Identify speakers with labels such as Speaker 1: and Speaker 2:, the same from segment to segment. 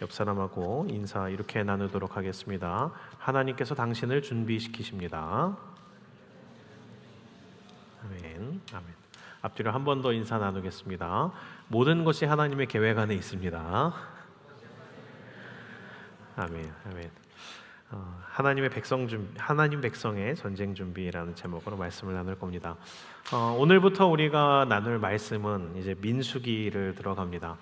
Speaker 1: 옆 사람하고 인사 이렇게 나누도록 하겠습니다. 하나님께서 당신을 준비시키십니다. 아멘. 아멘. 앞뒤로 한 번 더 인사 나누겠습니다. 모든 것이 하나님의 계획 안에 있습니다. 아멘. 아멘. 하나님 백성의 전쟁 준비라는 제목으로 말씀을 나눌 겁니다. 오늘부터 우리가 나눌 말씀은 이제 민수기를 들어갑니다.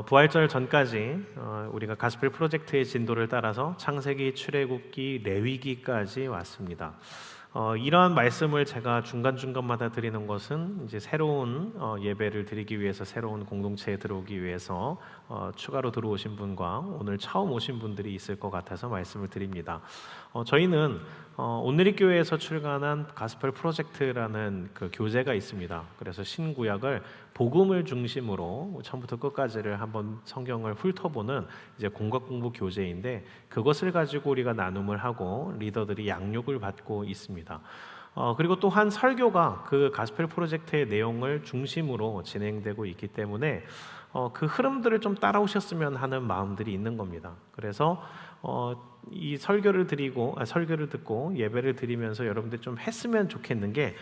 Speaker 1: 부활절 전까지 우리가 가스펠 프로젝트의 진도를 따라서 창세기, 출애굽기, 레위기까지 왔습니다. 이러한 말씀을 제가 중간중간마다 드리는 것은 이제 새로운 예배를 드리기 위해서, 새로운 공동체에 들어오기 위해서 추가로 들어오신 분과 오늘 처음 오신 분들이 있을 것 같아서 말씀을 드립니다. 저희는 온누리 교회에서 출간한 가스펠 프로젝트라는 그 교재가 있습니다. 그래서 신구약을 복음을 중심으로 처음부터 끝까지를 한번 성경을 훑어보는 이제 공각 공부 교재인데, 그것을 가지고 우리가 나눔을 하고 리더들이 양육을 받고 있습니다. 그리고 또한 설교가 그 가스펠 프로젝트의 내용을 중심으로 진행되고 있기 때문에 그 흐름들을 좀 따라오셨으면 하는 마음들이 있는 겁니다. 그래서 이 설교를 듣고 예배를 드리면서 여러분들 좀 했으면 좋겠는 게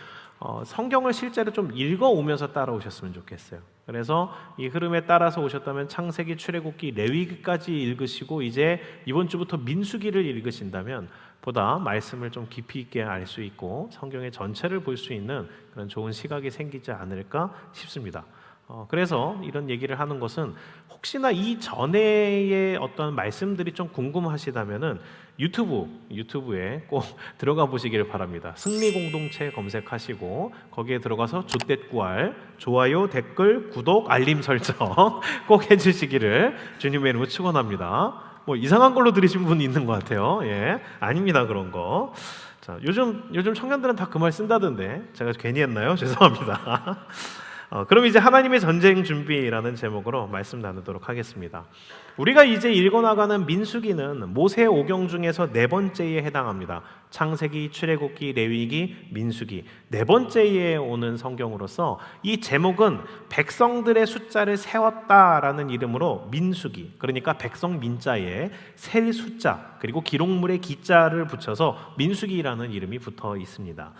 Speaker 1: 성경을 실제로 좀 읽어오면서 따라오셨으면 좋겠어요. 그래서 이 흐름에 따라서 오셨다면 창세기, 출애굽기, 레위기까지 읽으시고 이제 이번 주부터 민수기를 읽으신다면 보다 말씀을 좀 깊이 있게 알 수 있고 성경의 전체를 볼 수 있는 그런 좋은 시각이 생기지 않을까 싶습니다. 그래서 이런 얘기를 하는 것은 혹시나 이 전에의 어떤 말씀들이 좀 궁금하시다면은 유튜브에 꼭 들어가 보시기를 바랍니다. 승리 공동체 검색하시고 거기에 들어가서 조댓구알, 좋아요, 댓글, 구독, 알림 설정 꼭 해주시기를 주님의 이름으로 축원합니다. 뭐 이상한 걸로 들으신 분이 있는 것 같아요. 예, 아닙니다 그런 거. 자, 요즘 청년들은 다 그 말 쓴다던데 제가 괜히 했나요? 죄송합니다. 그럼 이제 하나님의 전쟁 준비라는 제목으로 말씀 나누도록 하겠습니다. 우리가 이제 읽어나가는 민수기는 모세 오경 중에서 네 번째에 해당합니다. 창세기, 출애굽기, 레위기, 민수기 네 번째에 오는 성경으로서 이 제목은 백성들의 숫자를 세웠다라는 이름으로 민수기, 그러니까 백성 민자에 셀 숫자 그리고 기록물의 기자를 붙여서 민수기라는 이름이 붙어 있습니다.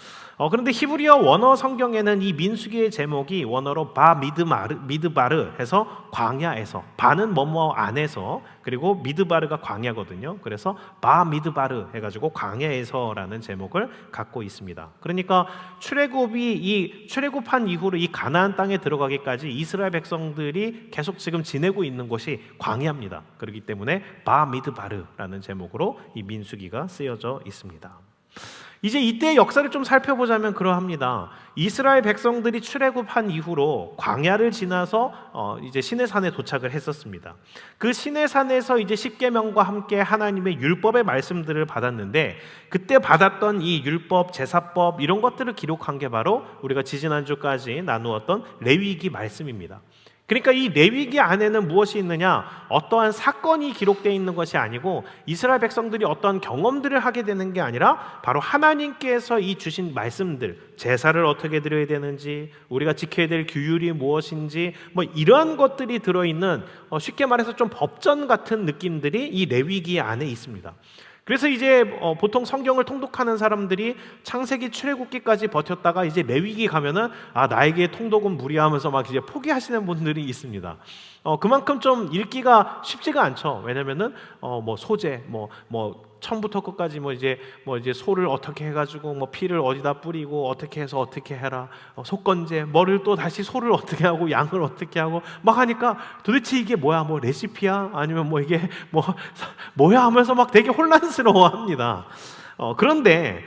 Speaker 1: 그런데 히브리어 원어 성경에는 이 민수기의 제목이 원어로 미드바르 해서 광야에서, 바는 뭐뭐 안에서, 그리고 미드바르가 광야거든요. 그래서 미드바르 해가지고 광야에서라는 제목을 갖고 있습니다. 그러니까 출애굽한 이후로 이 가나안 땅에 들어가기까지 이스라엘 백성들이 계속 지금 지내고 있는 곳이 광야입니다. 그렇기 때문에 미드바르라는 제목으로 이 민수기가 쓰여져 있습니다. 이제 이때의 역사를 좀 살펴보자면 그러합니다. 이스라엘 백성들이 출애굽한 이후로 광야를 지나서 이제 시내산에 도착을 했었습니다. 그 시내산에서 이제 십계명과 함께 하나님의 율법의 말씀들을 받았는데, 그때 받았던 이 율법, 제사법 이런 것들을 기록한 게 바로 우리가 지지난주까지 나누었던 레위기 말씀입니다. 그러니까 이 레위기 안에는 무엇이 있느냐? 어떠한 사건이 기록되어 있는 것이 아니고 이스라엘 백성들이 어떠한 경험들을 하게 되는 게 아니라 바로 하나님께서 이 주신 말씀들, 제사를 어떻게 드려야 되는지, 우리가 지켜야 될 규율이 무엇인지, 뭐 이러한 것들이 들어있는 쉽게 말해서 좀 법전 같은 느낌들이 이 레위기 안에 있습니다. 그래서 이제 보통 성경을 통독하는 사람들이 창세기, 출애굽기까지 버텼다가 이제 레위기 가면은 나에게 통독은 무리하면서 막 이제 포기하시는 분들이 있습니다. 그만큼 좀 읽기가 쉽지가 않죠. 왜냐면은 뭐 소재, 처음부터 끝까지 이제 소를 어떻게 해가지고 피를 어디다 뿌리고 어떻게 해서 어떻게 해라, 속건제, 뭐를 또 다시 소를 어떻게 하고 양을 어떻게 하고 막 하니까 도대체 이게 뭐야, 레시피야, 아니면 이게 뭐야 하면서 막 되게 혼란스러워합니다. 그런데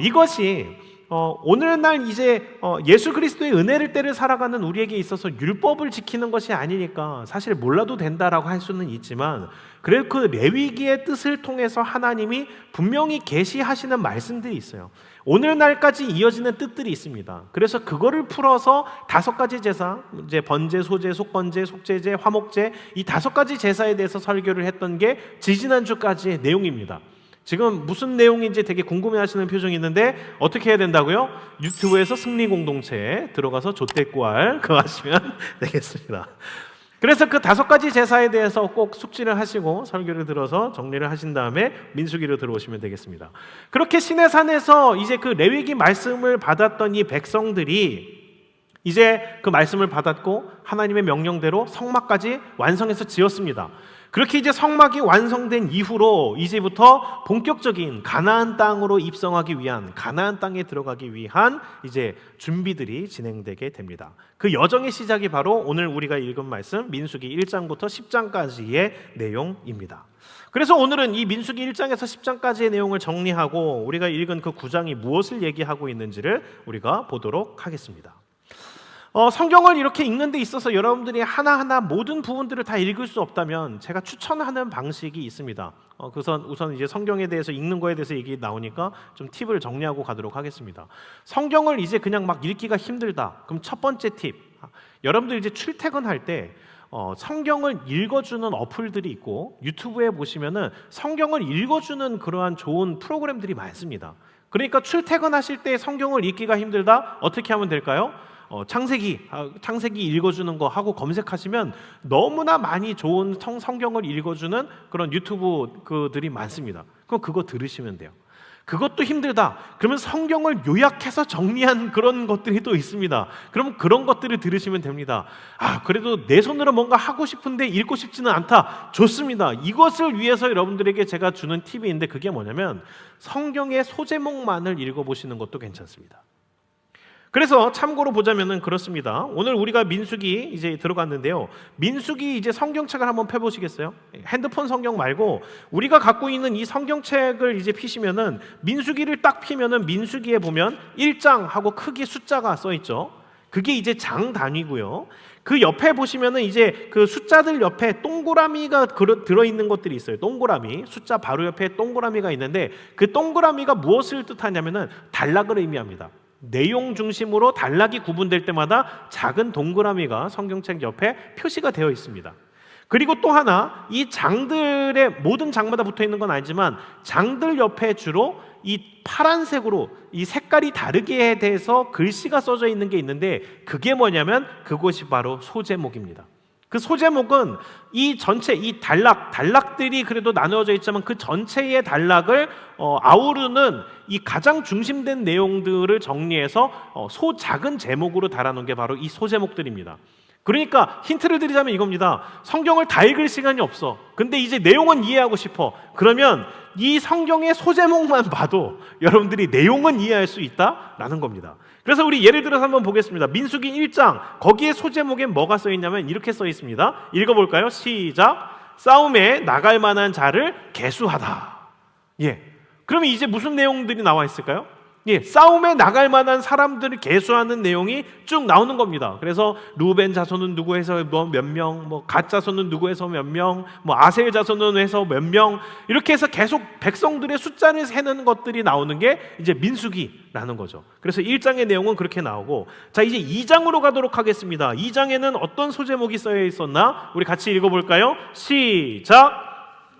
Speaker 1: 이것이 오늘날 이제 예수 그리스도의 은혜를 때를 살아가는 우리에게 있어서 율법을 지키는 것이 아니니까 사실 몰라도 된다라고 할 수는 있지만, 그래도 그 레위기의 뜻을 통해서 하나님이 분명히 계시하시는 말씀들이 있어요. 오늘날까지 이어지는 뜻들이 있습니다. 그래서 그거를 풀어서 5가지 제사, 이제 번제, 소제, 속번제, 속제제, 화목제, 이 5가지 제사에 대해서 설교를 했던 게 지지난주까지의 내용입니다. 지금 무슨 내용인지 되게 궁금해하시는 표정이 있는데 어떻게 해야 된다고요? 유튜브에서 승리 공동체에 들어가서 조댓구알 그거 하시면 되겠습니다. 그래서 그 5가지 제사에 대해서 꼭 숙지를 하시고 설교를 들어서 정리를 하신 다음에 민수기로 들어오시면 되겠습니다. 그렇게 시내산에서 이제 그 레위기 말씀을 받았던 이 백성들이 이제 그 말씀을 받았고 하나님의 명령대로 성막까지 완성해서 지었습니다. 그렇게 이제 성막이 완성된 이후로 이제부터 본격적인 가나안 땅으로 입성하기 위한, 가나안 땅에 들어가기 위한 이제 준비들이 진행되게 됩니다. 그 여정의 시작이 바로 오늘 우리가 읽은 말씀 민수기 1장부터 10장까지의 내용입니다. 그래서 오늘은 이 민수기 1장에서 10장까지의 내용을 정리하고 우리가 읽은 그 9장이 무엇을 얘기하고 있는지를 우리가 보도록 하겠습니다. 성경을 이렇게 읽는 데 있어서 여러분들이 하나하나 모든 부분들을 다 읽을 수 없다면 제가 추천하는 방식이 있습니다. 우선 이제 성경에 대해서 읽는 거에 대해서 얘기 나오니까 좀 팁을 정리하고 가도록 하겠습니다. 성경을 이제 그냥 막 읽기가 힘들다. 그럼 첫 번째 팁. 여러분들 이제 출퇴근할 때 성경을 읽어주는 어플들이 있고 유튜브에 보시면은 성경을 읽어주는 그러한 좋은 프로그램들이 많습니다. 그러니까 출퇴근하실 때 성경을 읽기가 힘들다. 어떻게 하면 될까요? 창세기 읽어주는 거 하고 검색하시면 너무나 많이 좋은 성경을 읽어주는 그런 유튜브 그들이 많습니다. 그럼 그거 들으시면 돼요. 그것도 힘들다. 그러면 성경을 요약해서 정리한 그런 것들이 또 있습니다. 그럼 그런 것들을 들으시면 됩니다. 그래도 내 손으로 뭔가 하고 싶은데 읽고 싶지는 않다. 좋습니다. 이것을 위해서 여러분들에게 제가 주는 팁이 있는데 그게 뭐냐면 성경의 소제목만을 읽어보시는 것도 괜찮습니다. 그래서 참고로 보자면은 그렇습니다. 오늘 우리가 민수기 이제 들어갔는데요. 민수기 이제 성경책을 한번 펴보시겠어요? 핸드폰 성경 말고 우리가 갖고 있는 이 성경책을 이제 피시면은 민수기를 딱 피면은 민수기에 보면 1장 하고 크게 숫자가 써 있죠. 그게 이제 장 단위고요. 그 옆에 보시면은 이제 그 숫자들 옆에 동그라미가 들어있는 것들이 있어요. 동그라미, 숫자 바로 옆에 동그라미가 있는데 그 동그라미가 무엇을 뜻하냐면은 단락을 의미합니다. 내용 중심으로 단락이 구분될 때마다 작은 동그라미가 성경책 옆에 표시가 되어 있습니다. 그리고 또 하나, 이 장들의 모든 장마다 붙어 있는 건 아니지만 장들 옆에 주로 이 파란색으로 이 색깔이 다르게 돼서 글씨가 써져 있는 게 있는데 그게 뭐냐면 그것이 바로 소제목입니다. 그 소제목은 이 전체 이 단락들이 그래도 나누어져 있지만 그 전체의 단락을 아우르는 이 가장 중심된 내용들을 정리해서 작은 제목으로 달아놓은 게 바로 이 소제목들입니다. 그러니까 힌트를 드리자면 이겁니다. 성경을 다 읽을 시간이 없어. 근데 이제 내용은 이해하고 싶어. 그러면 이 성경의 소제목만 봐도 여러분들이 내용은 이해할 수 있다라는 겁니다. 그래서 우리 예를 들어서 한번 보겠습니다. 민수기 1장 거기에 소제목에 뭐가 써 있냐면 이렇게 써 있습니다. 읽어볼까요? 시작. 싸움에 나갈 만한 자를 계수하다. 그러면 이제 무슨 내용들이 나와 있을까요? 싸움에 나갈 만한 사람들을 계수하는 내용이 쭉 나오는 겁니다. 그래서 루벤 자손은 누구 해서 몇 명, 갓 자손은 누구 해서 몇 명, 아셀 자손은 해서 몇 명, 이렇게 해서 계속 백성들의 숫자를 세는 것들이 나오는 게 이제 민수기라는 거죠. 그래서 1장의 내용은 그렇게 나오고, 자 이제 2장으로 가도록 하겠습니다. 2장에는 어떤 소제목이 써여 있었나? 우리 같이 읽어볼까요? 시작.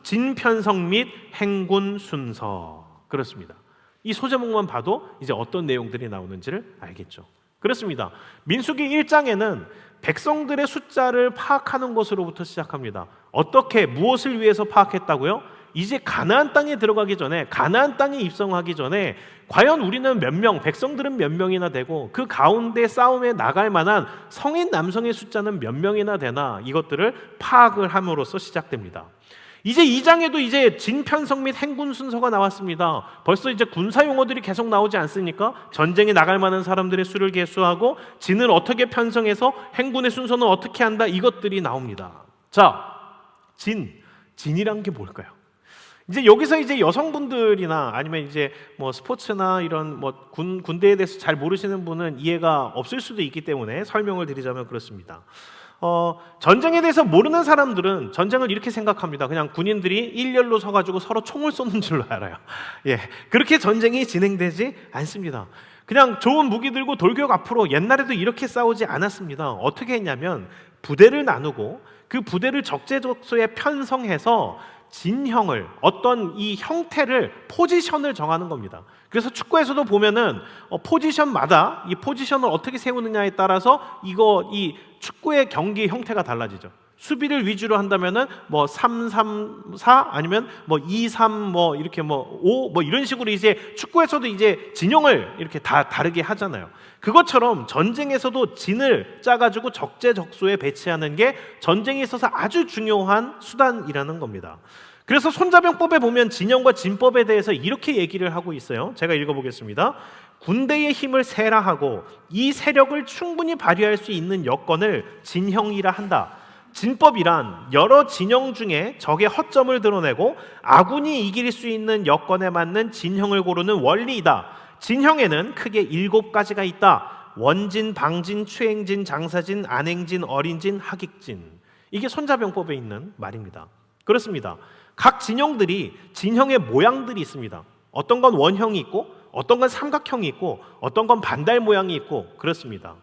Speaker 1: 진편성 및 행군 순서. 그렇습니다. 이 소제목만 봐도 이제 어떤 내용들이 나오는지를 알겠죠. 그렇습니다. 민수기 1장에는 백성들의 숫자를 파악하는 것으로부터 시작합니다. 어떻게 무엇을 위해서 파악했다고요? 이제 가나안 땅에 들어가기 전에, 가나안 땅에 입성하기 전에 과연 우리는 몇 명, 백성들은 몇 명이나 되고 그 가운데 싸움에 나갈 만한 성인 남성의 숫자는 몇 명이나 되나, 이것들을 파악을 함으로써 시작됩니다. 이제 2장에도 이제 진편성 및 행군 순서가 나왔습니다. 벌써 이제 군사 용어들이 계속 나오지 않습니까? 전쟁에 나갈 만한 사람들의 수를 계수하고 진을 어떻게 편성해서 행군의 순서는 어떻게 한다, 이것들이 나옵니다. 자, 진이란 게 뭘까요? 이제 여기서 이제 여성분들이나 아니면 이제 스포츠나 이런 군대에 대해서 잘 모르시는 분은 이해가 없을 수도 있기 때문에 설명을 드리자면 그렇습니다. 전쟁에 대해서 모르는 사람들은 전쟁을 이렇게 생각합니다. 그냥 군인들이 일렬로 서가지고 서로 총을 쏘는 줄로 알아요. 그렇게 전쟁이 진행되지 않습니다. 그냥 좋은 무기 들고 돌격 앞으로, 옛날에도 이렇게 싸우지 않았습니다. 어떻게 했냐면 부대를 나누고 그 부대를 적재적소에 편성해서 진형을, 어떤 이 형태를, 포지션을 정하는 겁니다. 그래서 축구에서도 보면은 포지션마다 이 포지션을 어떻게 세우느냐에 따라서 이 축구의 경기 형태가 달라지죠. 수비를 위주로 한다면은 뭐 3-3-4 아니면 뭐 2-3 뭐 이렇게 뭐 5 뭐 이런 식으로 이제 축구에서도 이제 진영을 이렇게 다 다르게 하잖아요. 그것처럼 전쟁에서도 진을 짜가지고 적재적소에 배치하는 게 전쟁에 있어서 아주 중요한 수단이라는 겁니다. 그래서 손자병법에 보면 진영과 진법에 대해서 이렇게 얘기를 하고 있어요. 제가 읽어보겠습니다. 군대의 힘을 세라 하고 이 세력을 충분히 발휘할 수 있는 여건을 진형이라 한다. 진법이란 여러 진영 중에 적의 허점을 드러내고 아군이 이길 수 있는 여건에 맞는 진형을 고르는 원리이다. 진형에는 크게 7가지가 있다. 원진, 방진, 추행진, 장사진, 안행진, 어린진, 하객진. 이게 손자병법에 있는 말입니다. 그렇습니다. 각 진영들이 진형의 모양들이 있습니다. 어떤 건 원형이 있고 어떤 건 삼각형이 있고 어떤 건 반달 모양이 있고 그렇습니다.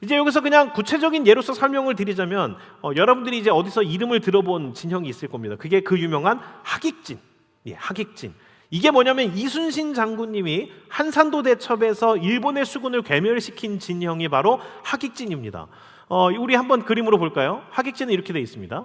Speaker 1: 이제 여기서 그냥 구체적인 예로서 설명을 드리자면 여러분들이 이제 어디서 이름을 들어본 진형이 있을 겁니다. 그게 그 유명한 하객진. 예, 하객진. 이게 뭐냐면 이순신 장군님이 한산도 대첩에서 일본의 수군을 괴멸시킨 진형이 바로 하객진입니다. 우리 한번 그림으로 볼까요? 하객진은 이렇게 되어 있습니다.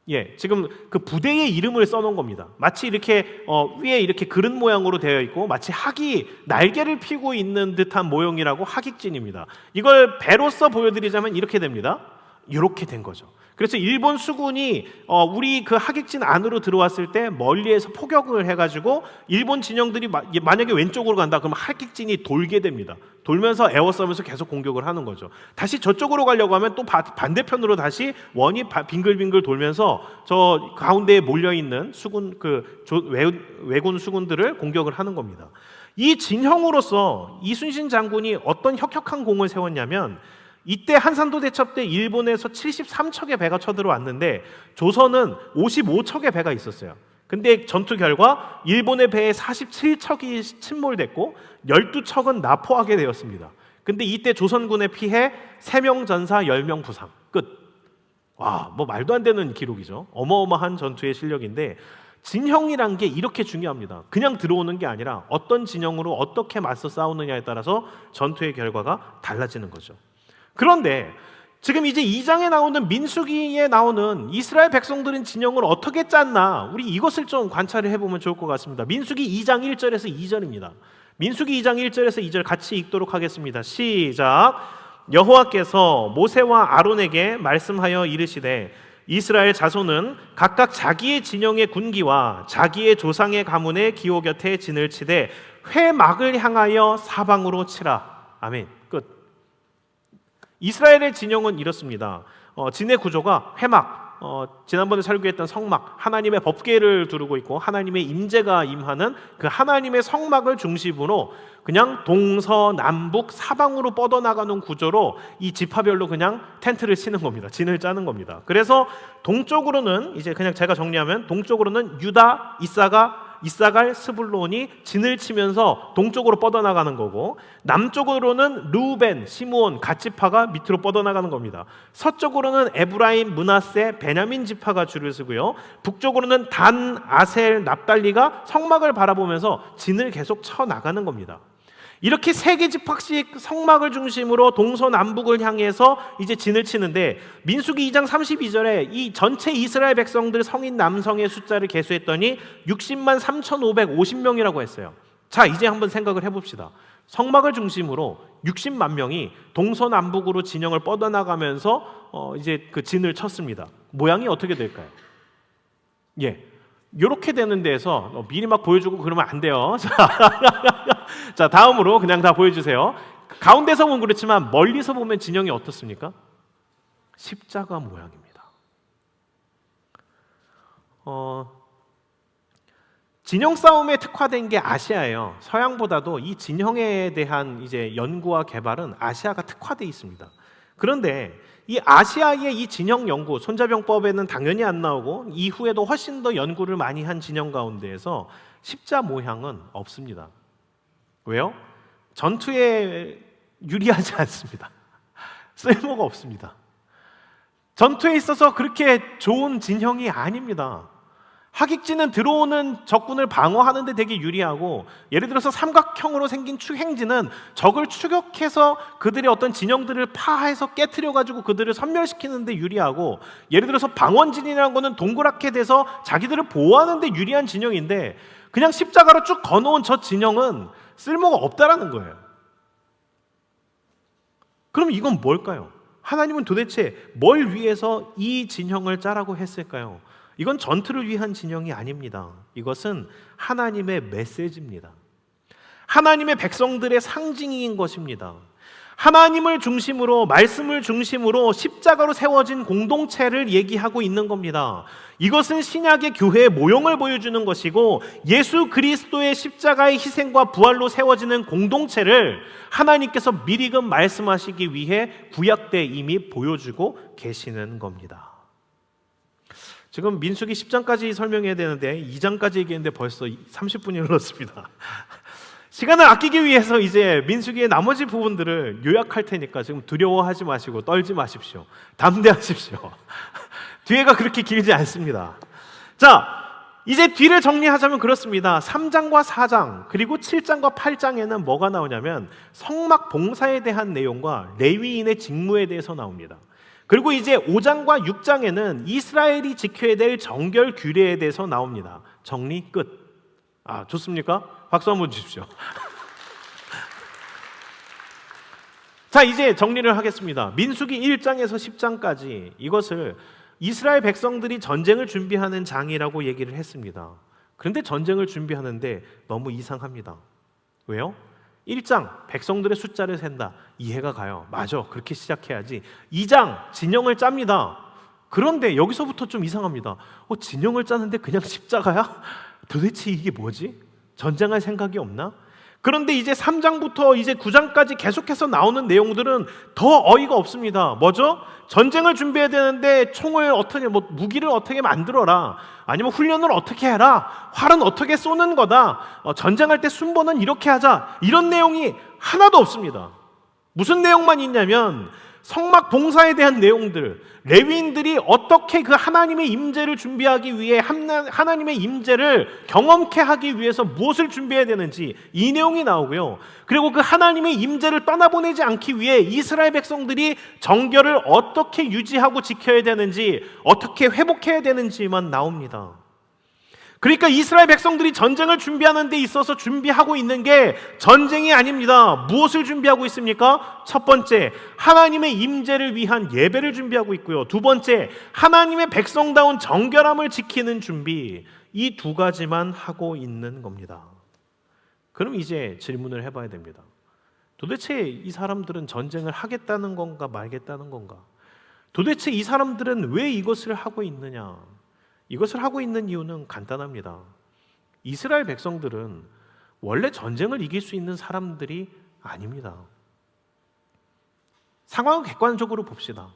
Speaker 1: 예, 지금 그 부대의 이름을 써놓은 겁니다. 마치 이렇게 위에 이렇게 그릇 모양으로 되어 있고 마치 학이 날개를 펴고 있는 듯한 모형이라고 하객진입니다. 이걸 배로써 보여드리자면 이렇게 됩니다. 이렇게 된 거죠. 그래서 일본 수군이 우리 그 하객진 안으로 들어왔을 때 멀리에서 포격을 해가지고 일본 진영들이 만약에 왼쪽으로 간다 그러면 하객진이 돌게 됩니다. 돌면서 에워싸면서 계속 공격을 하는 거죠. 다시 저쪽으로 가려고 하면 또 반대편으로 다시 원이 빙글빙글 돌면서 저 가운데에 몰려있는 수군 왜군 수군들을 공격을 하는 겁니다. 이 진형으로서 이순신 장군이 어떤 혁혁한 공을 세웠냐면 이때 한산도 대첩 때 일본에서 73척의 배가 쳐들어왔는데 조선은 55척의 배가 있었어요. 근데 전투 결과 일본의 배에 47척이 침몰됐고 12척은 납포하게 되었습니다. 근데 이때 조선군의 피해 3명 전사 10명 부상 끝. 와, 뭐 말도 안 되는 기록이죠. 어마어마한 전투의 실력인데 진형이란 게 이렇게 중요합니다. 그냥 들어오는 게 아니라 어떤 진영으로 어떻게 맞서 싸우느냐에 따라서 전투의 결과가 달라지는 거죠. 그런데 지금 이제 2장에 나오는 민수기에 나오는 이스라엘 백성들은 진영을 어떻게 짰나 우리 이것을 좀 관찰을 해보면 좋을 것 같습니다. 민수기 2장 1절에서 2절입니다. 민수기 2장 1절에서 2절 같이 읽도록 하겠습니다. 시작. 여호와께서 모세와 아론에게 말씀하여 이르시되 이스라엘 자손은 각각 자기의 진영의 군기와 자기의 조상의 가문의 기호 곁에 진을 치되 회막을 향하여 사방으로 치라. 아멘. 끝. 이스라엘의 진영은 이렇습니다. 진의 구조가 회막, 지난번에 설교했던 성막, 하나님의 법궤를 두르고 있고 하나님의 임재가 임하는 그 하나님의 성막을 중심으로 그냥 동서남북 사방으로 뻗어나가는 구조로 이 지파별로 그냥 텐트를 치는 겁니다. 진을 짜는 겁니다. 그래서 동쪽으로는 이제 그냥 제가 정리하면 동쪽으로는 유다, 이사갈, 스불론이 진을 치면서 동쪽으로 뻗어나가는 거고 남쪽으로는 루벤, 시므온, 갓 지파가 밑으로 뻗어나가는 겁니다. 서쪽으로는 에브라임, 므낫세, 베냐민 지파가 줄을 서고요. 북쪽으로는 단, 아셀, 납달리가 성막을 바라보면서 진을 계속 쳐나가는 겁니다. 이렇게 3개 지파씩 성막을 중심으로 동서남북을 향해서 이제 진을 치는데 민수기 2장 32절에 이 전체 이스라엘 백성들 성인 남성의 숫자를 계수했더니 60만 3,550명이라고 했어요. 자, 이제 한번 생각을 해봅시다. 성막을 중심으로 60만 명이 동서남북으로 진영을 뻗어나가면서 이제 그 진을 쳤습니다. 모양이 어떻게 될까요? 예. 이렇게 되는 데에서 미리 막 보여주고 그러면 안 돼요. 자, 다음으로 그냥 다 보여주세요. 가운데서 보면 그렇지만 멀리서 보면 진영이 어떻습니까? 십자가 모양입니다. 진영 싸움에 특화된 게 아시아예요. 서양보다도 이 진영에 대한 이제 연구와 개발은 아시아가 특화되어 있습니다. 그런데 이 아시아의 이 진영 연구, 손자병법에는 당연히 안 나오고 이후에도 훨씬 더 연구를 많이 한 진영 가운데에서 십자 모양은 없습니다. 왜요? 전투에 유리하지 않습니다. 쓸모가 없습니다. 전투에 있어서 그렇게 좋은 진형이 아닙니다. 하객진은 들어오는 적군을 방어하는 데 되게 유리하고, 예를 들어서 삼각형으로 생긴 추행진은 적을 추격해서 그들의 어떤 진영들을 파해서 깨트려 가지고 그들을 섬멸시키는 데 유리하고, 예를 들어서 방원진이라는 거는 동그랗게 돼서 자기들을 보호하는 데 유리한 진영인데, 그냥 십자가로 쭉 거놓은 저 진영은 쓸모가 없다라는 거예요. 그럼 이건 뭘까요? 하나님은 도대체 뭘 위해서 이 진영을 짜라고 했을까요? 이건 전투를 위한 진영이 아닙니다. 이것은 하나님의 메시지입니다. 하나님의 백성들의 상징인 것입니다. 하나님을 중심으로, 말씀을 중심으로 십자가로 세워진 공동체를 얘기하고 있는 겁니다. 이것은 신약의 교회의 모형을 보여주는 것이고, 예수 그리스도의 십자가의 희생과 부활로 세워지는 공동체를 하나님께서 미리금 말씀하시기 위해 구약 때 이미 보여주고 계시는 겁니다. 지금 민수기 10장까지 설명해야 되는데 2장까지 얘기했는데 벌써 30분이 흘렀습니다. 시간을 아끼기 위해서 이제 민수기의 나머지 부분들을 요약할 테니까 지금 두려워하지 마시고 떨지 마십시오. 담대하십시오. 뒤에가 그렇게 길지 않습니다. 자, 이제 뒤를 정리하자면 그렇습니다. 3장과 4장 그리고 7장과 8장에는 뭐가 나오냐면 성막 봉사에 대한 내용과 레위인의 직무에 대해서 나옵니다. 그리고 이제 5장과 6장에는 이스라엘이 지켜야 될 정결 규례에 대해서 나옵니다. 정리 끝. 좋습니까? 박수 한번 주십시오. 자, 이제 정리를 하겠습니다. 민수기 1장에서 10장까지 이것을 이스라엘 백성들이 전쟁을 준비하는 장이라고 얘기를 했습니다. 그런데 전쟁을 준비하는데 너무 이상합니다. 왜요? 1장 백성들의 숫자를 센다. 이해가 가요. 맞아, 그렇게 시작해야지. 2장 진영을 짭니다. 그런데 여기서부터 좀 이상합니다. 진영을 짜는데 그냥 십자가야? 도대체 이게 뭐지? 전쟁할 생각이 없나? 그런데 이제 3장부터 이제 9장까지 계속해서 나오는 내용들은 더 어이가 없습니다. 뭐죠? 전쟁을 준비해야 되는데 총을 어떻게, 무기를 어떻게 만들어라, 아니면 훈련을 어떻게 해라, 활은 어떻게 쏘는 거다, 전쟁할 때 순번은 이렇게 하자, 이런 내용이 하나도 없습니다. 무슨 내용만 있냐면 성막 봉사에 대한 내용들, 레위인들이 어떻게 그 하나님의 임재를 준비하기 위해 하나님의 임재를 경험케 하기 위해서 무엇을 준비해야 되는지 이 내용이 나오고요. 그리고 그 하나님의 임재를 떠나보내지 않기 위해 이스라엘 백성들이 정결을 어떻게 유지하고 지켜야 되는지, 어떻게 회복해야 되는지만 나옵니다. 그러니까 이스라엘 백성들이 전쟁을 준비하는 데 있어서 준비하고 있는 게 전쟁이 아닙니다. 무엇을 준비하고 있습니까? 첫 번째, 하나님의 임재를 위한 예배를 준비하고 있고요. 두 번째, 하나님의 백성다운 정결함을 지키는 준비. 이 두 가지만 하고 있는 겁니다. 그럼 이제 질문을 해봐야 됩니다. 도대체 이 사람들은 전쟁을 하겠다는 건가 말겠다는 건가? 도대체 이 사람들은 왜 이것을 하고 있느냐? 이것을 하고 있는 이유는 간단합니다. 이스라엘 백성들은 원래 전쟁을 이길 수 있는 사람들이 아닙니다. 상황을 객관적으로 봅시다.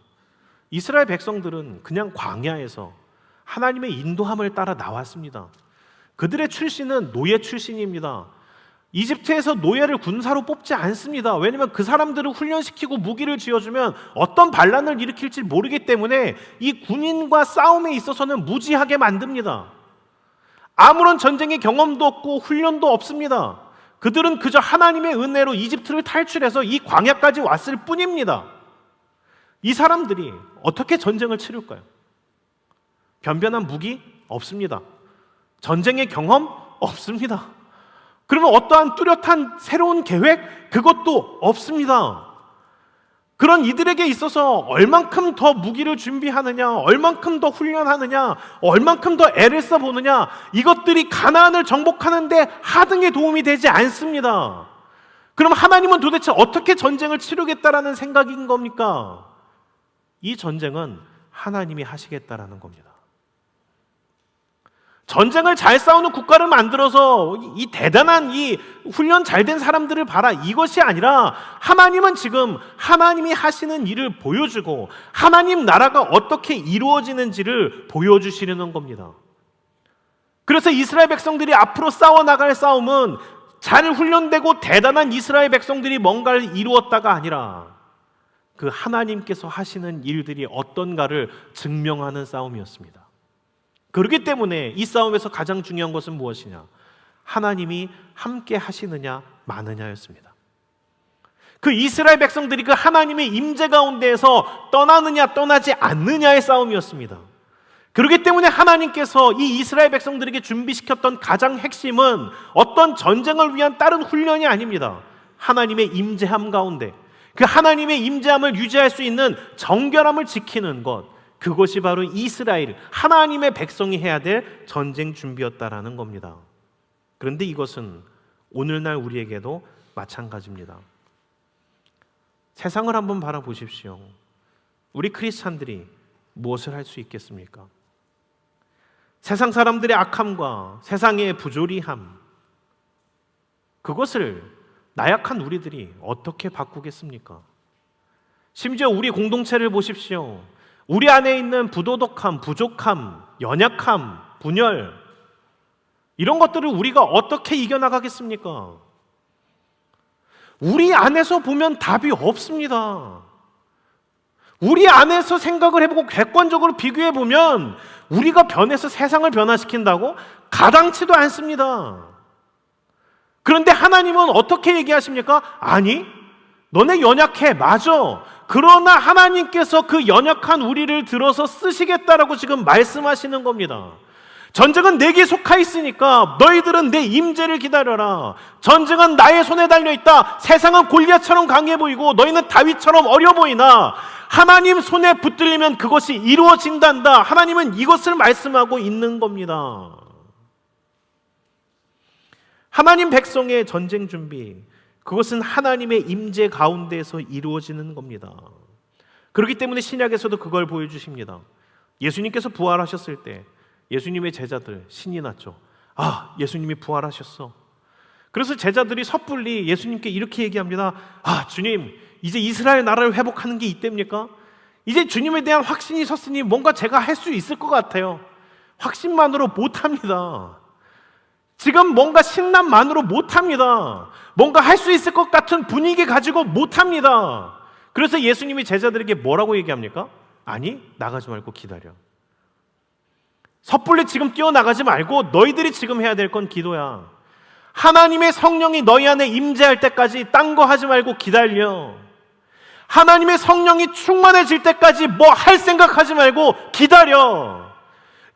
Speaker 1: 이스라엘 백성들은 그냥 광야에서 하나님의 인도함을 따라 나왔습니다. 그들의 출신은 노예 출신입니다. 이집트에서 노예를 군사로 뽑지 않습니다. 왜냐하면 그 사람들을 훈련시키고 무기를 쥐어주면 어떤 반란을 일으킬지 모르기 때문에 이 군인과 싸움에 있어서는 무지하게 만듭니다. 아무런 전쟁의 경험도 없고 훈련도 없습니다. 그들은 그저 하나님의 은혜로 이집트를 탈출해서 이 광야까지 왔을 뿐입니다. 이 사람들이 어떻게 전쟁을 치룰까요? 변변한 무기? 없습니다. 전쟁의 경험? 없습니다. 그러면 어떠한 뚜렷한 새로운 계획? 그것도 없습니다. 그런 이들에게 있어서 얼만큼 더 무기를 준비하느냐, 얼만큼 더 훈련하느냐, 얼만큼 더 애를 써보느냐, 이것들이 가나안을 정복하는 데 하등의 도움이 되지 않습니다. 그럼 하나님은 도대체 어떻게 전쟁을 치르겠다라는 생각인 겁니까? 이 전쟁은 하나님이 하시겠다라는 겁니다. 전쟁을 잘 싸우는 국가를 만들어서 이 대단한 이 훈련 잘 된 사람들을 봐라, 이것이 아니라 하나님은 지금 하나님이 하시는 일을 보여주고 하나님 나라가 어떻게 이루어지는지를 보여주시려는 겁니다. 그래서 이스라엘 백성들이 앞으로 싸워나갈 싸움은 잘 훈련되고 대단한 이스라엘 백성들이 뭔가를 이루었다가 아니라 그 하나님께서 하시는 일들이 어떤가를 증명하는 싸움이었습니다. 그렇기 때문에 이 싸움에서 가장 중요한 것은 무엇이냐? 하나님이 함께 하시느냐 마느냐였습니다. 그 이스라엘 백성들이 그 하나님의 임재 가운데에서 떠나느냐 떠나지 않느냐의 싸움이었습니다. 그렇기 때문에 하나님께서 이 이스라엘 백성들에게 준비시켰던 가장 핵심은 어떤 전쟁을 위한 다른 훈련이 아닙니다. 하나님의 임재함 가운데 그 하나님의 임재함을 유지할 수 있는 정결함을 지키는 것, 그것이 바로 이스라엘, 하나님의 백성이 해야 될 전쟁 준비였다라는 겁니다. 그런데 이것은 오늘날 우리에게도 마찬가지입니다. 세상을 한번 바라보십시오. 우리 크리스찬들이 무엇을 할 수 있겠습니까? 세상 사람들의 악함과 세상의 부조리함, 그것을 나약한 우리들이 어떻게 바꾸겠습니까? 심지어 우리 공동체를 보십시오. 우리 안에 있는 부도덕함, 부족함, 연약함, 분열, 이런 것들을 우리가 어떻게 이겨나가겠습니까? 우리 안에서 보면 답이 없습니다. 우리 안에서 생각을 해보고 객관적으로 비교해보면 우리가 변해서 세상을 변화시킨다고 가당치도 않습니다. 그런데 하나님은 어떻게 얘기하십니까? 아니, 너네 연약해, 맞아. 그러나 하나님께서 그 연약한 우리를 들어서 쓰시겠다라고 지금 말씀하시는 겁니다. 전쟁은 내게 속하 있으니까 너희들은 내 임재를 기다려라. 전쟁은 나의 손에 달려있다. 세상은 골리앗처럼 강해 보이고 너희는 다윗처럼 어려 보이나 하나님 손에 붙들리면 그것이 이루어진단다. 하나님은 이것을 말씀하고 있는 겁니다. 하나님 백성의 전쟁 준비, 그것은 하나님의 임재 가운데에서 이루어지는 겁니다. 그렇기 때문에 신약에서도 그걸 보여주십니다. 예수님께서 부활하셨을 때 예수님의 제자들 신이 났죠. 아, 예수님이 부활하셨어. 그래서 제자들이 섣불리 예수님께 이렇게 얘기합니다. 아, 주님, 이제 이스라엘 나라를 회복하는 게 이때입니까? 이제 주님에 대한 확신이 섰으니 뭔가 제가 할 수 있을 것 같아요. 확신만으로 못합니다. 지금 뭔가 신남만으로 못합니다. 뭔가 할 수 있을 것 같은 분위기 가지고 못합니다. 그래서 예수님이 제자들에게 뭐라고 얘기합니까? 아니, 나가지 말고 기다려. 섣불리 지금 뛰어나가지 말고 너희들이 지금 해야 될 건 기도야. 하나님의 성령이 너희 안에 임재할 때까지 딴 거 하지 말고 기다려. 하나님의 성령이 충만해질 때까지 뭐 할 생각하지 말고 기다려.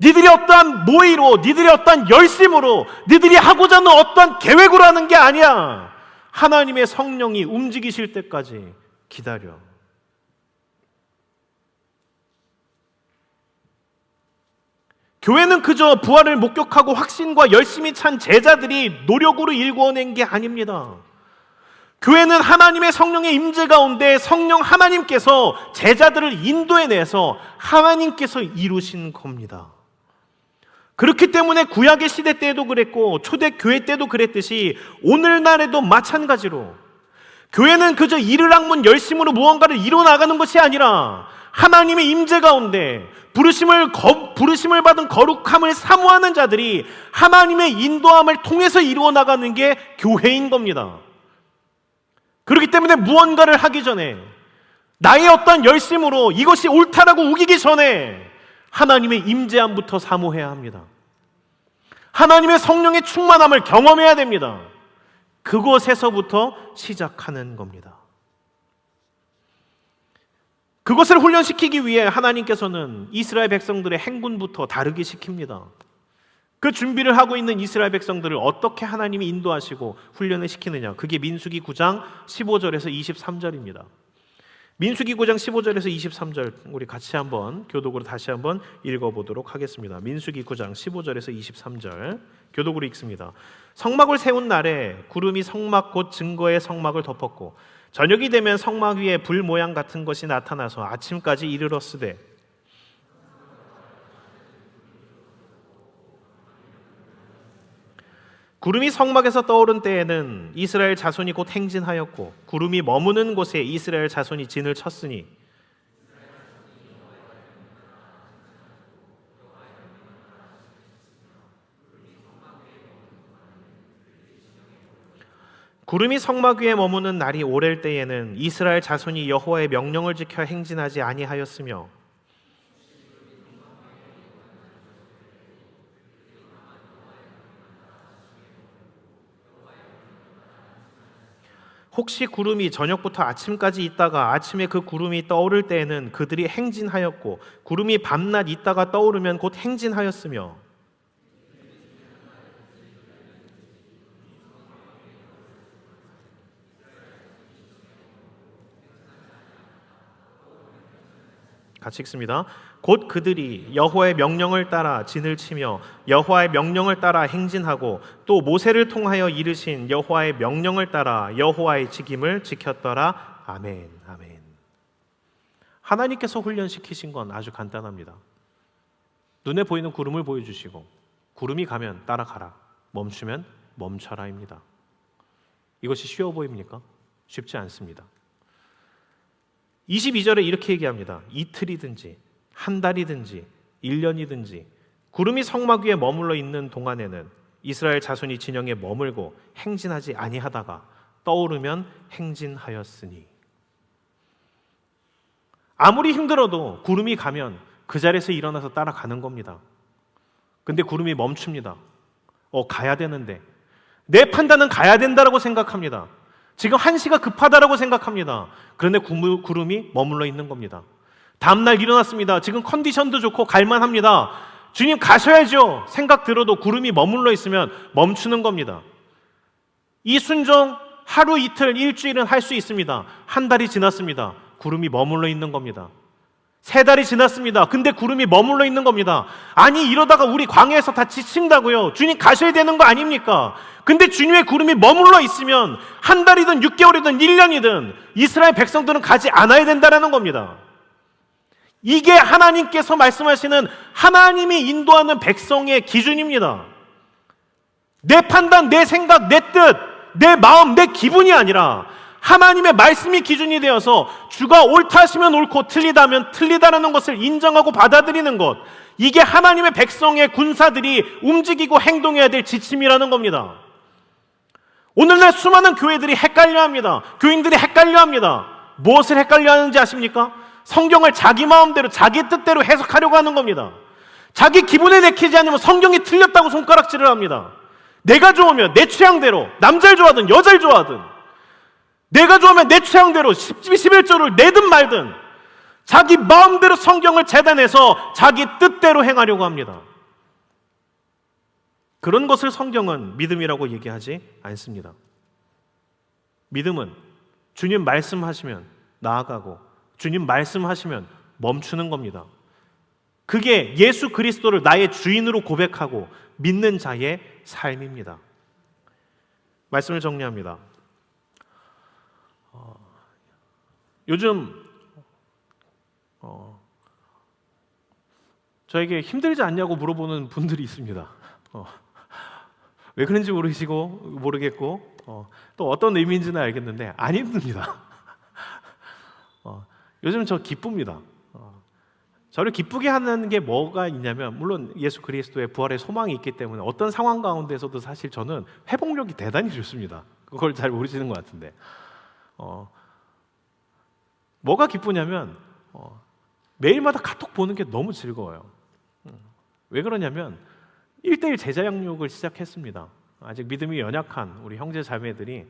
Speaker 1: 니들이 어떠한 모의로, 니들이 어떠한 열심으로, 니들이 하고자 하는 어떠한 계획으로 하는 게 아니야. 하나님의 성령이 움직이실 때까지 기다려. 교회는 그저 부활을 목격하고 확신과 열심히 찬 제자들이 노력으로 일궈낸 게 아닙니다. 교회는 하나님의 성령의 임재 가운데 성령 하나님께서 제자들을 인도해내서 하나님께서 이루신 겁니다. 그렇기 때문에 구약의 시대 때에도 그랬고 초대교회 때도 그랬듯이 오늘날에도 마찬가지로 교회는 그저 이를 학문 열심으로 무언가를 이뤄나가는 것이 아니라 하나님의 임재 가운데 부르심을 받은 거룩함을 사모하는 자들이 하나님의 인도함을 통해서 이루어 나가는 게 교회인 겁니다. 그렇기 때문에 무언가를 하기 전에 나의 어떤 열심으로 이것이 옳다라고 우기기 전에 하나님의 임재함부터 사모해야 합니다. 하나님의 성령의 충만함을 경험해야 됩니다. 그곳에서부터 시작하는 겁니다. 그것을 훈련시키기 위해 하나님께서는 이스라엘 백성들의 행군부터 다르게 시킵니다. 그 준비를 하고 있는 이스라엘 백성들을 어떻게 하나님이 인도하시고 훈련을 시키느냐, 그게 민수기 9장 15절에서 23절입니다. 민수기 9장 15절에서 23절 우리 같이 한번 교독으로 다시 한번 읽어보도록 하겠습니다. 민수기 9장 15절에서 23절 교독으로 읽습니다. 성막을 세운 날에 구름이 성막 곧 증거의 성막을 덮었고 저녁이 되면 성막 위에 불 모양 같은 것이 나타나서 아침까지 이르렀으되 구름이 성막에서 떠오른 때에는 이스라엘 자손이 곧 행진하였고 구름이 머무는 곳에 이스라엘 자손이 진을 쳤으니 구름이 성막 위에 머무는 날이 오랠 때에는 이스라엘 자손이 여호와의 명령을 지켜 행진하지 아니하였으며 혹시 구름이 저녁부터 아침까지 있다가 아침에 그 구름이 떠오를 때에는 그들이 행진하였고 구름이 밤낮 있다가 떠오르면 곧 행진하였으며 같이 읽습니다. 곧 그들이 여호와의 명령을 따라 진을 치며 여호와의 명령을 따라 행진하고 또 모세를 통하여 이르신 여호와의 명령을 따라 여호와의 직임을 지켰더라. 아멘. 아멘. 하나님께서 훈련시키신 건 아주 간단합니다. 눈에 보이는 구름을 보여주시고 구름이 가면 따라가라, 멈추면 멈춰라입니다. 이것이 쉬워 보입니까? 쉽지 않습니다. 22절에 이렇게 얘기합니다. 이틀이든지 한 달이든지 1년이든지 구름이 성막 위에 머물러 있는 동안에는 이스라엘 자손이 진영에 머물고 행진하지 아니하다가 떠오르면 행진하였으니. 아무리 힘들어도 구름이 가면 그 자리에서 일어나서 따라가는 겁니다. 근데 구름이 멈춥니다. 가야 되는데 내 판단은 가야 된다라고 생각합니다. 지금 한시가 급하다라고 생각합니다. 그런데 구름이 머물러 있는 겁니다. 다음날 일어났습니다. 지금 컨디션도 좋고 갈만합니다. 주님 가셔야죠. 생각 들어도 구름이 머물러 있으면 멈추는 겁니다. 이 순종 하루 이틀 일주일은 할 수 있습니다. 한 달이 지났습니다. 구름이 머물러 있는 겁니다. 3달이 지났습니다. 근데 구름이 머물러 있는 겁니다. 아니 이러다가 우리 광야에서 다 지친다고요. 주님 가셔야 되는 거 아닙니까? 근데 주님의 구름이 머물러 있으면 한 달이든 6개월이든 1년이든 이스라엘 백성들은 가지 않아야 된다는 겁니다. 이게 하나님께서 말씀하시는 하나님이 인도하는 백성의 기준입니다. 내 판단, 내 생각, 내 뜻, 내 마음, 내 기분이 아니라 하나님의 말씀이 기준이 되어서 주가 옳다 하시면 옳고 틀리다면 틀리다라는 것을 인정하고 받아들이는 것, 이게 하나님의 백성의 군사들이 움직이고 행동해야 될 지침이라는 겁니다. 오늘날 수많은 교회들이 헷갈려합니다. 교인들이 헷갈려합니다. 무엇을 헷갈려하는지 아십니까? 성경을 자기 마음대로 자기 뜻대로 해석하려고 하는 겁니다. 자기 기분에 내키지 않으면 성경이 틀렸다고 손가락질을 합니다. 내가 좋으면 내 취향대로, 남자를 좋아하든 여자를 좋아하든 내가 좋으면 내 취향대로 11조를 내든 말든 자기 마음대로 성경을 재단해서 자기 뜻대로 행하려고 합니다. 그런 것을 성경은 믿음이라고 얘기하지 않습니다. 믿음은 주님 말씀하시면 나아가고 주님 말씀하시면 멈추는 겁니다. 그게 예수 그리스도를 나의 주인으로 고백하고 믿는 자의 삶입니다. 말씀을 정리합니다. 요즘 저에게 힘들지 않냐고 물어보는 분들이 있습니다. 왜 그런지 모르겠고 또 어떤 의미인지는 알겠는데 안 힘듭니다. 요즘 저 기쁩니다. 저를 기쁘게 하는 게 뭐가 있냐면, 물론 예수 그리스도의 부활의 소망이 있기 때문에 어떤 상황 가운데서도 사실 저는 회복력이 대단히 좋습니다. 그걸 잘 모르시는 것 같은데 뭐가 기쁘냐면 매일마다 카톡 보는 게 너무 즐거워요. 왜 그러냐면 1:1 제자 양육을 시작했습니다. 아직 믿음이 연약한 우리 형제 자매들이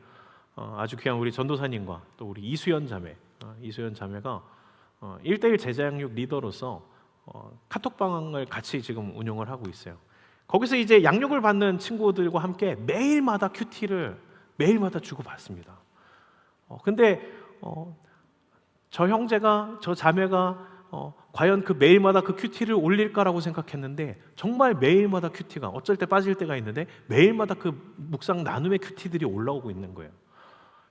Speaker 1: 아주 귀한 우리 전도사님과 또 우리 이수연 자매가 1:1 제자 양육 리더로서 카톡방을 같이 지금 운영을 하고 있어요. 거기서 이제 양육을 받는 친구들과 함께 매일마다 큐티를 매일마다 주고받습니다. 근데 저 형제가, 저 자매가 과연 그 매일마다 그 큐티를 올릴까라고 생각했는데 정말 매일마다 큐티가, 어쩔 때 빠질 때가 있는데 매일마다 그 묵상 나눔의 큐티들이 올라오고 있는 거예요.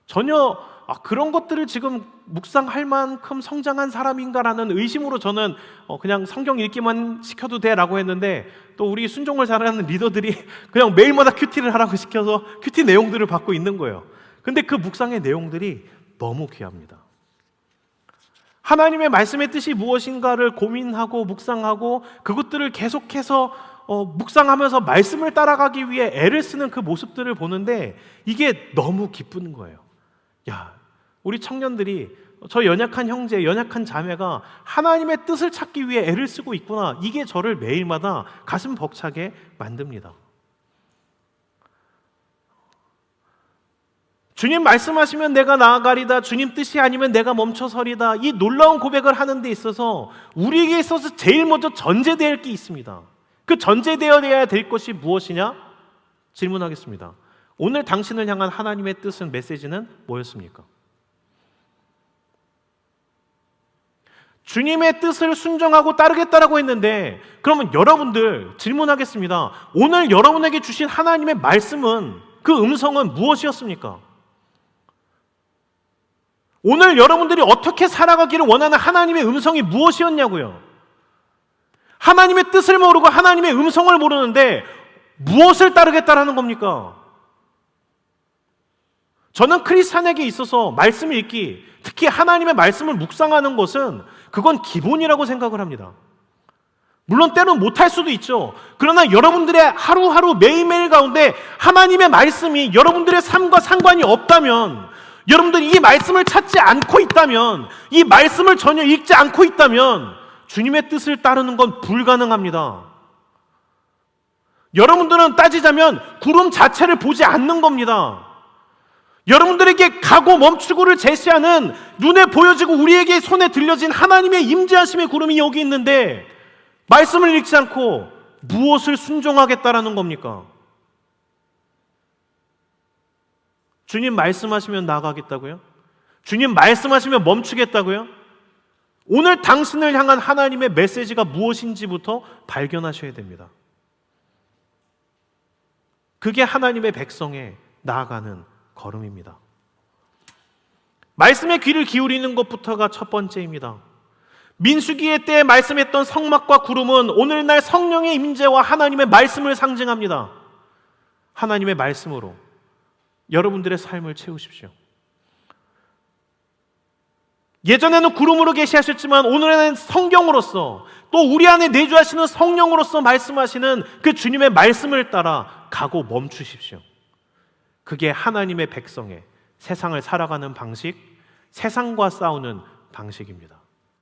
Speaker 1: 전혀 그런 것들을 지금 묵상할 만큼 성장한 사람인가라는 의심으로 저는 그냥 성경 읽기만 시켜도 돼라고 했는데, 또 우리 순종을 잘하는 리더들이 그냥 매일마다 큐티를 하라고 시켜서 큐티 내용들을 받고 있는 거예요. 근데 그 묵상의 내용들이 너무 귀합니다. 하나님의 말씀의 뜻이 무엇인가를 고민하고 묵상하고 그것들을 계속해서 묵상하면서 말씀을 따라가기 위해 애를 쓰는 그 모습들을 보는데 이게 너무 기쁜 거예요. 야, 우리 청년들이, 저 연약한 형제, 연약한 자매가 하나님의 뜻을 찾기 위해 애를 쓰고 있구나. 이게 저를 매일마다 가슴 벅차게 만듭니다. 주님 말씀하시면 내가 나아가리다, 주님 뜻이 아니면 내가 멈춰서리다. 이 놀라운 고백을 하는 데 있어서 우리에게 있어서 제일 먼저 전제되어야 할 게 있습니다. 그 전제되어야 될 것이 무엇이냐? 질문하겠습니다. 오늘 당신을 향한 하나님의 뜻은, 메시지는 뭐였습니까? 주님의 뜻을 순종하고 따르겠다라고 했는데, 그러면 여러분들 질문하겠습니다. 오늘 여러분에게 주신 하나님의 말씀은, 그 음성은 무엇이었습니까? 오늘 여러분들이 어떻게 살아가기를 원하는 하나님의 음성이 무엇이었냐고요? 하나님의 뜻을 모르고 하나님의 음성을 모르는데 무엇을 따르겠다라는 겁니까? 저는 크리스찬에게 있어서 말씀 읽기, 특히 하나님의 말씀을 묵상하는 것은 그건 기본이라고 생각을 합니다. 물론 때로는 못할 수도 있죠. 그러나 여러분들의 하루하루 매일매일 가운데 하나님의 말씀이 여러분들의 삶과 상관이 없다면, 여러분들이 이 말씀을 찾지 않고 있다면, 이 말씀을 전혀 읽지 않고 있다면 주님의 뜻을 따르는 건 불가능합니다. 여러분들은 따지자면 구름 자체를 보지 않는 겁니다. 여러분들에게 가고 멈추고를 제시하는, 눈에 보여지고 우리에게 손에 들려진 하나님의 임재하심의 구름이 여기 있는데 말씀을 읽지 않고 무엇을 순종하겠다라는 겁니까? 주님 말씀하시면 나가겠다고요? 주님 말씀하시면 멈추겠다고요? 오늘 당신을 향한 하나님의 메시지가 무엇인지부터 발견하셔야 됩니다. 그게 하나님의 백성에 나아가는 걸음입니다. 말씀에 귀를 기울이는 것부터가 첫 번째입니다. 민수기의 때에 말씀했던 성막과 구름은 오늘날 성령의 임재와 하나님의 말씀을 상징합니다. 하나님의 말씀으로 여러분들의 삶을 채우십시오. 예전에는 구름으로 계시하셨지만 오늘은 성경으로서, 또 우리 안에 내주하시는 성령으로서 말씀하시는 그 주님의 말씀을 따라 가고 멈추십시오. 그게 하나님의 백성의 세상을 살아가는 방식, 세상과 싸우는 방식입니다.